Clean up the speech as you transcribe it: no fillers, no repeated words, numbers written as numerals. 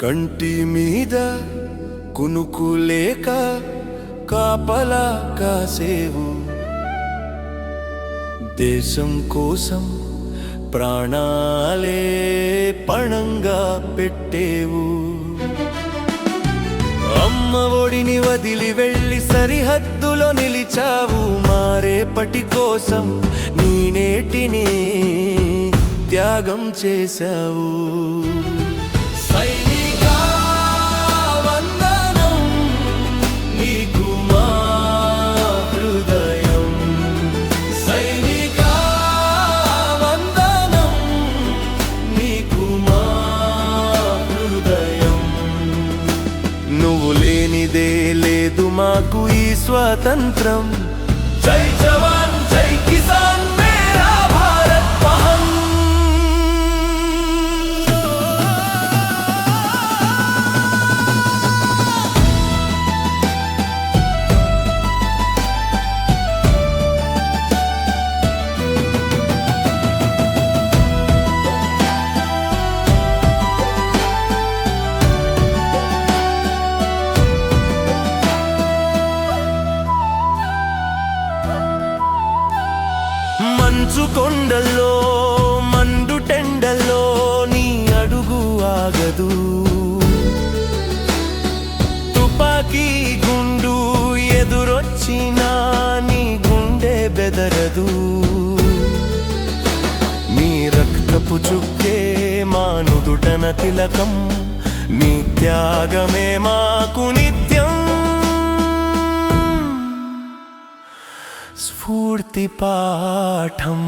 కంటి మీద కునుకు లేక కాపలా కాసేవు, దేశం కోసం ప్రాణాలే పణంగా పెట్టేవు. అమ్మ ఒడిని వదిలి వెళ్ళి సరిహద్దులో నిలిచావు, మారేపటి కోసం నీ నేటిని త్యాగం చేశావు. సైనికా వందనం, నీకు మా హృదయం. సైనికా వందనం, నీకు మా హృదయం. నువ్వు లేనిదే లేదు మాకు ఈ స్వాతంత్రం. జై జవాన్ జై కిసాన్ మేరా భారత్ మహాన్. మంచు కొండల్లో మండు టెండల్లో నీ అడుగు ఆగదు, తుపాకీ గుండు ఎదురొచ్చినా నీ గుండె బెదరదు. నీ రక్తపు చుక్కే మా నుదుటన తిలకం, నీ త్యాగమే మాకు నిత్యం స్ఫూర్తి పాఠం.